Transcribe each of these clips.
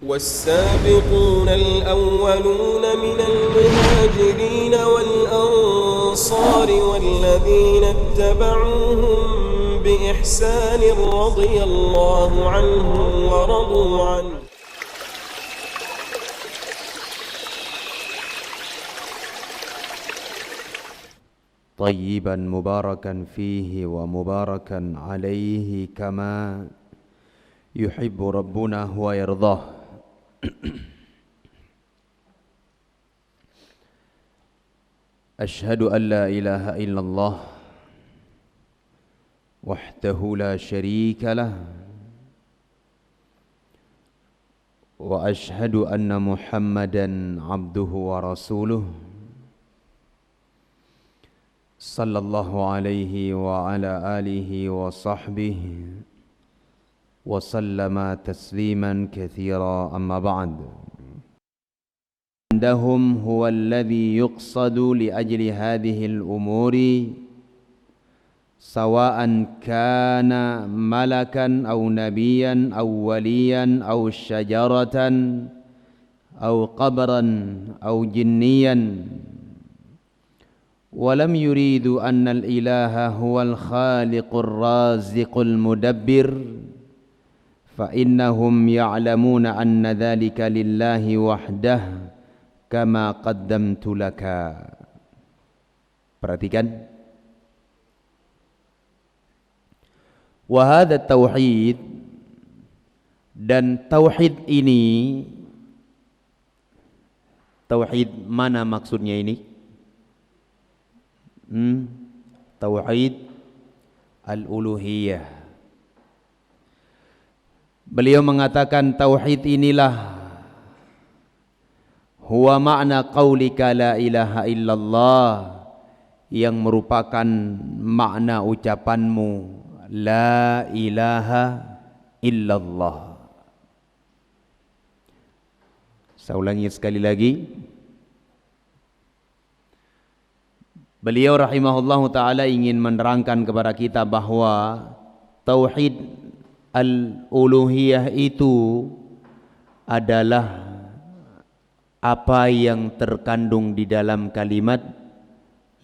والسابقون الأولون من المهاجرين والأنصار والذين اتبعوهم بإحسان رضي الله عنهم ورضوا عنه طيبا مباركا فيه ومباركا عليه كما يحب ربنا ويرضاه. أشهد أن لا إله إلا الله وحده لا شريك له وأشهد أن محمدا عبده ورسوله صلى الله عليه وعلى آله وصحبه وسلم تسليما كثيرا. أما بعد، عندهم هو الذي يقصد لأجل هذه الأمور سواء كان ملكا أو نبيا أو وليا أو شجرة أو قبرا أو جنيا، ولم يريدوا أن الإله هو الخالق الرازق المدبر، فإنهم يعلمون أن ذلك لله وحده كما قدمت لك. Perhatikan, wahada tauhid, dan tauhid ini, tauhid mana maksudnya ini? Tauhid al-uluhiyah. Beliau mengatakan tauhid inilah huwa ma'na qaulika la ilaha illallah, yang merupakan makna ucapanmu la ilaha illallah. Saya ulangi sekali lagi. Beliau rahimahullahu ta'ala ingin menerangkan kepada kita bahwa tauhid al-uluhiyah itu adalah apa yang terkandung di dalam kalimat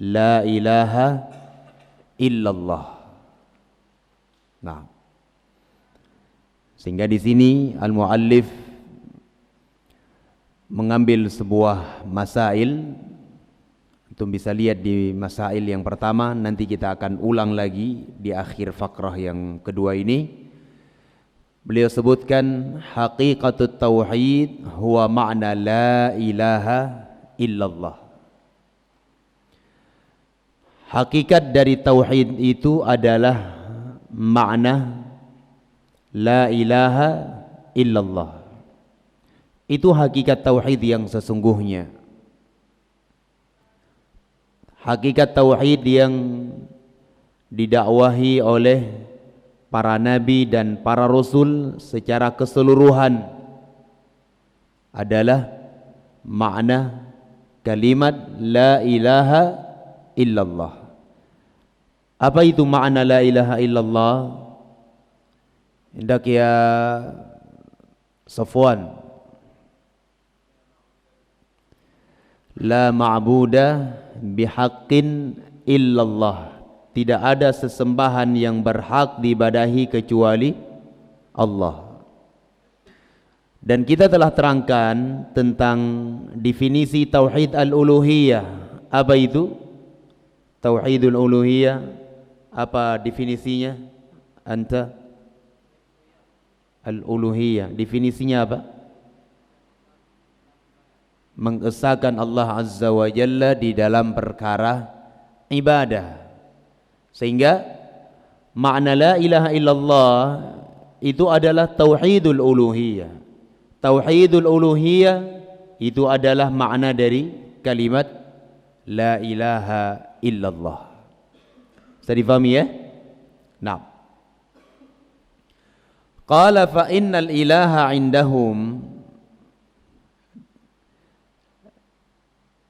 la ilaha illallah. Nah, sehingga di sini al-muallif mengambil sebuah masail. Antum bisa lihat di masail yang pertama, nanti kita akan ulang lagi di akhir fakrah yang kedua ini. Beliau sebutkan haqiqatut tauhid huwa ma'na la ilaha illallah. Hakikat dari tauhid itu adalah makna la ilaha illallah. Itu hakikat tauhid yang sesungguhnya. Hakikat tauhid yang didakwahi oleh para nabi dan para rasul secara keseluruhan adalah makna kalimat la ilaha illallah. Apa itu makna la ilaha illallah? Hendak ya Safwan, la ma'budah bihaqqin illallah, tidak ada sesembahan yang berhak diibadahi kecuali Allah. Dan kita telah terangkan tentang definisi tauhid al-uluhiyah. Apa itu tauhidul uluhiyah? Apa definisinya? Anta al-uluhiyah, definisinya apa? Mengesahkan Allah Azza wa Jalla di dalam perkara ibadah. Sehingga makna la ilaha illallah itu adalah tauhidul uluhiyah. Tauhidul uluhiyah itu adalah makna dari kalimat la ilaha illallah. Bisa difahami ya? Nah, qala fa innal ilaha indahum,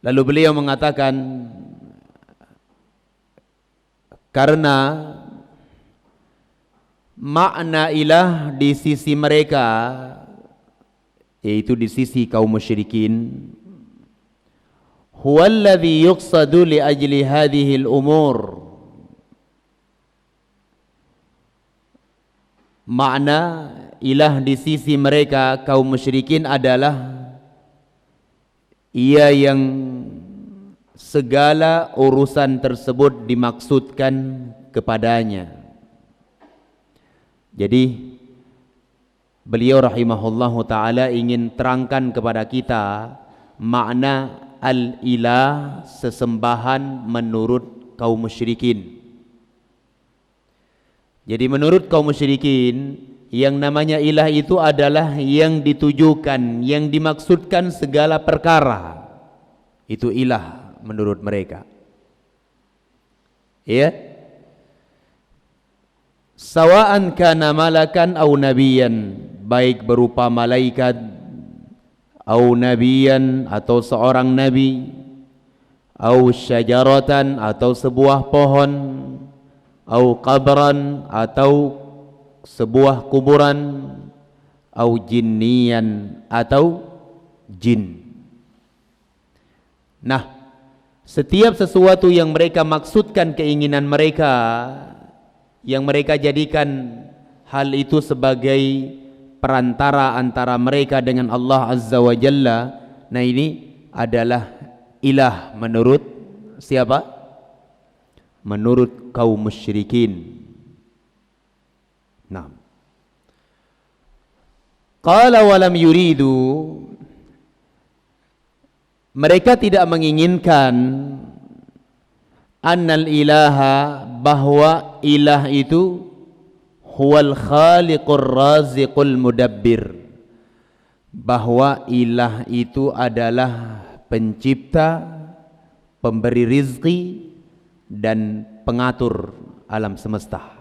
lalu beliau mengatakan karena makna ilah di sisi mereka yaitu di sisi kaum musyrikin, huwallazi yuqsadu li ajli hadhihi al-umur. Makna ilah di sisi mereka kaum musyrikin adalah ia yang segala urusan tersebut dimaksudkan kepadanya. Jadi beliau rahimahullahu ta'ala ingin terangkan kepada kita makna al-ilah, sesembahan menurut kaum musyrikin. Jadi menurut kaum musyrikin, yang namanya ilah itu adalah yang ditujukan, yang dimaksudkan segala perkara. Itu ilah menurut mereka. Ya. Sawa'an kana malakan au nabiyan, baik berupa malaikat au nabiyan atau seorang nabi, au syajaratan atau sebuah pohon, au qabran atau sebuah kuburan, au jinnian atau jin. Nah, setiap sesuatu yang mereka maksudkan keinginan mereka, yang mereka jadikan hal itu sebagai perantara antara mereka dengan Allah Azza wa Jalla, nah ini adalah ilah menurut siapa? Menurut kaum musyrikin. Nah, qala walam yuridu, mereka tidak menginginkan annal ilaha, bahwa ilah itu huwal khaliqur raziqul mudabbir, bahwa ilah itu adalah pencipta, pemberi rizki dan pengatur alam semesta.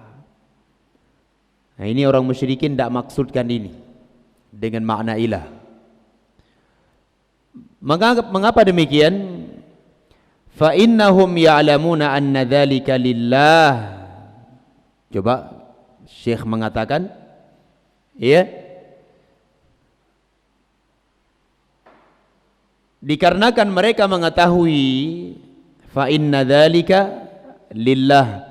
Nah, ini orang musyrikin tidak maksudkan ini dengan makna ilah. Mengapa demikian? Fa innahum ya'lamuna anna dzalika lillah. Coba Syekh mengatakan, ya, dikarenakan mereka mengetahui fa inna dzalika lillah,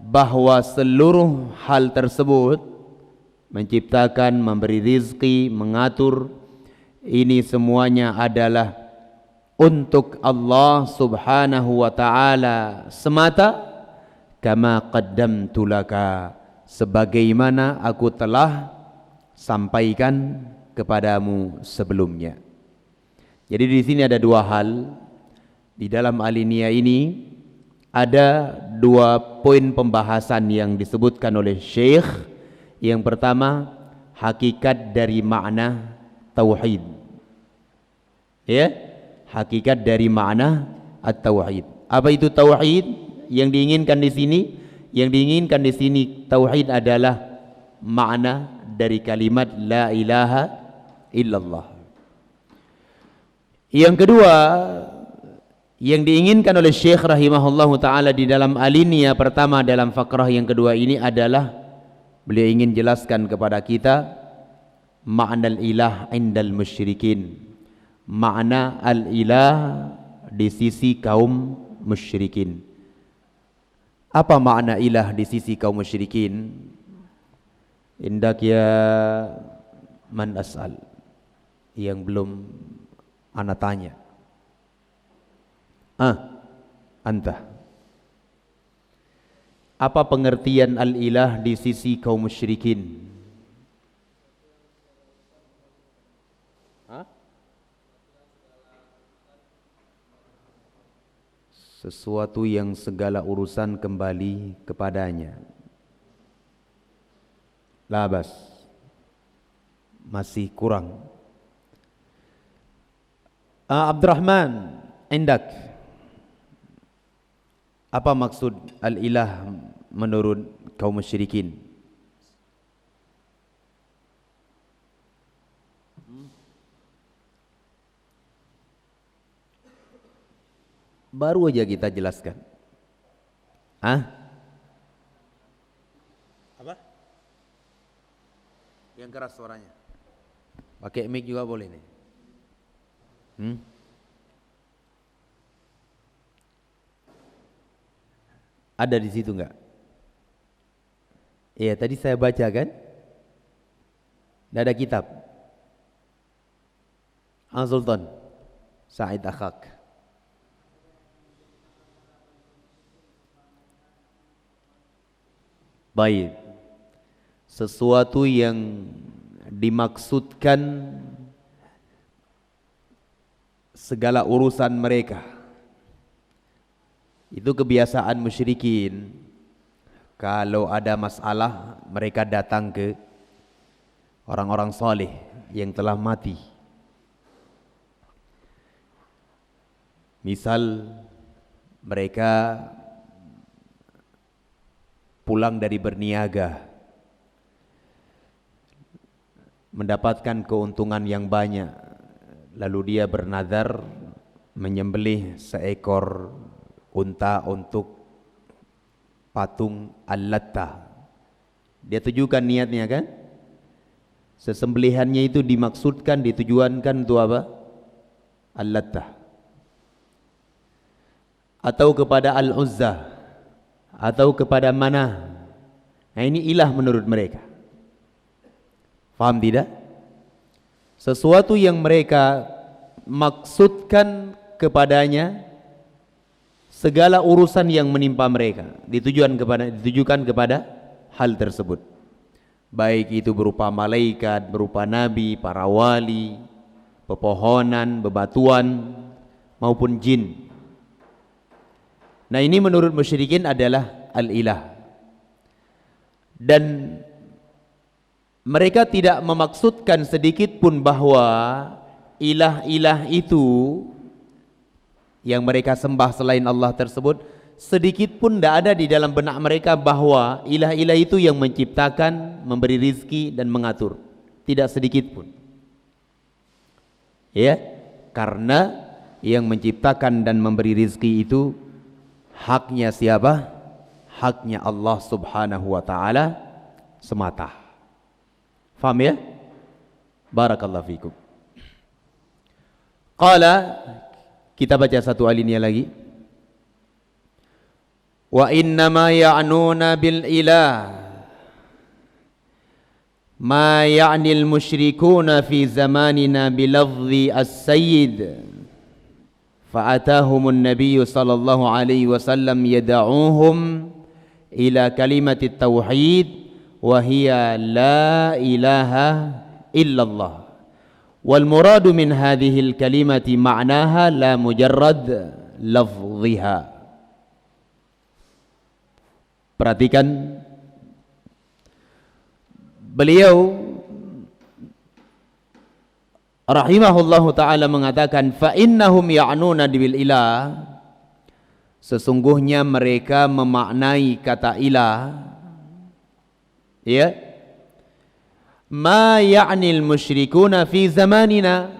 bahwa seluruh hal tersebut, menciptakan, memberi rizki, mengatur, ini semuanya adalah untuk Allah subhanahu wa ta'ala semata, kama qaddamtu laka, sebagaimana aku telah sampaikan kepadamu sebelumnya. Jadi di sini ada dua hal. Di dalam alinea ini ada dua poin pembahasan yang disebutkan oleh Syekh. Yang pertama, hakikat dari makna tauhid. Ya, hakikat dari makna at-tauhid. Apa itu tauhid? Yang diinginkan di sini, tauhid adalah makna dari kalimat la ilaha illallah. Yang kedua, yang diinginkan oleh Syekh rahimahullahu ta'ala di dalam alinea pertama dalam fakrah yang kedua ini adalah beliau ingin jelaskan kepada kita makna al-ilah indal musyrikin, makna al-ilah di sisi kaum musyrikin. Apa makna ilah di sisi kaum musyrikin? Indak ya man as'al, yang belum ana tanya. Anta, apa pengertian al-ilah di sisi kaum musyrikin? Sesuatu yang segala urusan kembali kepadanya. Labas, masih kurang. Abdurrahman, indak, apa maksud al-ilah menurut kaum musyrikin? Baru aja kita jelaskan. Apa? Yang keras suaranya. Pakai mic juga boleh nih. Ada di situ enggak? Iya, tadi saya baca kan? Tidak ada kitab. Sultan Said Akhak. Baik. Sesuatu yang dimaksudkan segala urusan mereka. Itu kebiasaan musyrikin. Kalau ada masalah, mereka datang ke orang-orang saleh yang telah mati. Misal mereka pulang dari berniaga, mendapatkan keuntungan yang banyak, lalu dia bernazar menyembelih seekor unta untuk patung Al-Latta. Dia tujukan niatnya kan? Sesembelihannya itu dimaksudkan, ditujuankan untuk apa? Al-Latta. Atau kepada Al-Uzza, atau kepada Manah. Nah, ini ilah menurut mereka. Faham tidak? Sesuatu yang mereka maksudkan kepadanya, segala urusan yang menimpa mereka ditujukan kepada hal tersebut. Baik itu berupa malaikat, berupa nabi, para wali, pepohonan, bebatuan, maupun jin. Nah, ini menurut musyrikin adalah al-ilah. Dan mereka tidak memaksudkan sedikit pun bahwa ilah-ilah itu yang mereka sembah selain Allah tersebut, sedikit pun tidak ada di dalam benak mereka bahwa ilah-ilah itu yang menciptakan, memberi rizki dan mengatur. Tidak sedikit pun. Ya, karena yang menciptakan dan memberi rizki itu haknya siapa? Haknya Allah Subhanahu wa ta'ala semata. Faham ya? Barakallahu fikum. Qala, kita baca satu alinea lagi. Wa innama ya'nuna bil ilah ma ya'ni al musyrikuna fi zamanina bilafzi as-sayyid. فأتاهم النبي صلى الله عليه وسلم يدعوهم إلى كلمة التوحيد وهي لا إله إلا الله والمراد من هذه الكلمة معناها لا مجرد لفظها. Perhatikan, beliau rahimahullahu ta'ala mengatakan, fa innahum ya'nuna bil ilah, sesungguhnya mereka memaknai kata ilah, ya, ma ya'nil musyrikuna fi zamanina,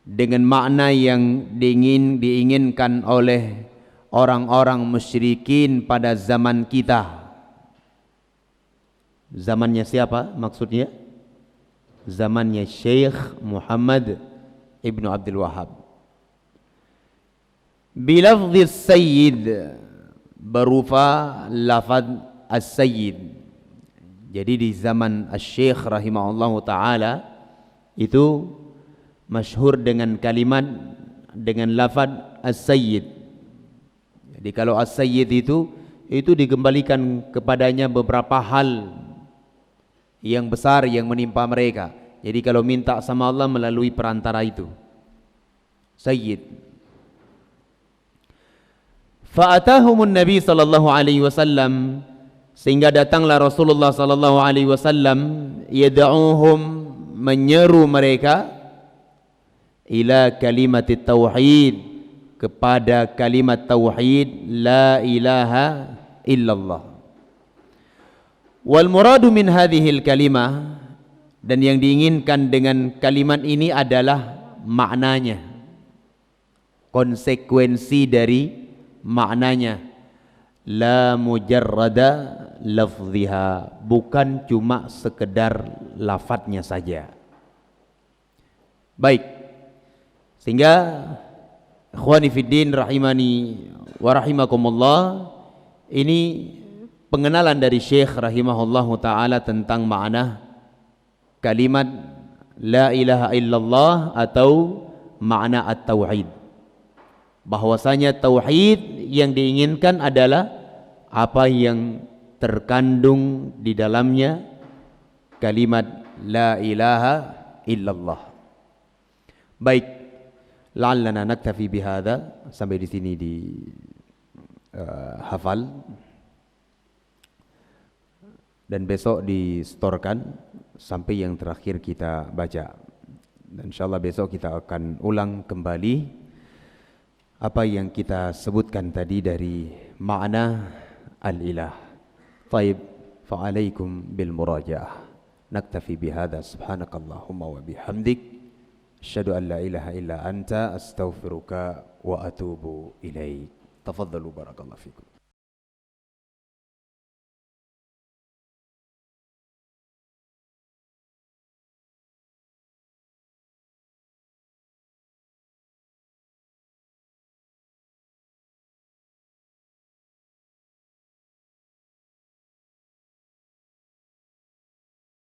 dengan makna yang diinginkan oleh orang-orang musyrikin pada zaman kita. Zamannya siapa maksudnya? Zamannya Syekh Muhammad Ibnu Abdul Wahab. Bilafzi sayyid, berupa lafaz as-sayyid. Jadi di zaman Syekh rahimahullahu ta'ala itu masyhur dengan kalimat, dengan lafaz as-sayyid. Jadi kalau as-sayyid itu dikembalikan kepadanya beberapa hal yang besar yang menimpa mereka. Jadi kalau minta sama Allah melalui perantara itu, Sayyid. Fa'atahumun Nabi sallallahu alaihi wasallam, sehingga datanglah Rasulullah sallallahu alaihi wasallam, yad'uhum, menyeru mereka, ila kalimat tauhid, kepada kalimat tauhid, la ilaha illallah. Wal muradu min hadhil kalimah, dan yang diinginkan dengan kalimat ini adalah maknanya, konsekuensi dari maknanya, la mujarrada lafziha, bukan cuma sekedar lafadznya saja. Baik, sehingga ikhwani fiddin rahimani wa rahimakumullah, ini pengenalan dari Syekh rahimahullahu ta'ala tentang makna kalimat la ilaha illallah atau makna at-tauhid. Bahwasanya tauhid yang diinginkan adalah apa yang terkandung di dalamnya kalimat la ilaha illallah. Baik, la'allana naktafi bihadza, sampai di sini di hafal, dan besok distorkan sampai yang terakhir kita baca. Dan insyaallah besok kita akan ulang kembali apa yang kita sebutkan tadi dari makna al-ilah. Taib, fa'alaikum bil murajaah. Naktafi bihadza, subhanakallahumma wa bihamdik, asyhadu an la ilaha illa anta, astaghfiruka wa atubu ilaik. Tafadhalu, barakallahu fikum.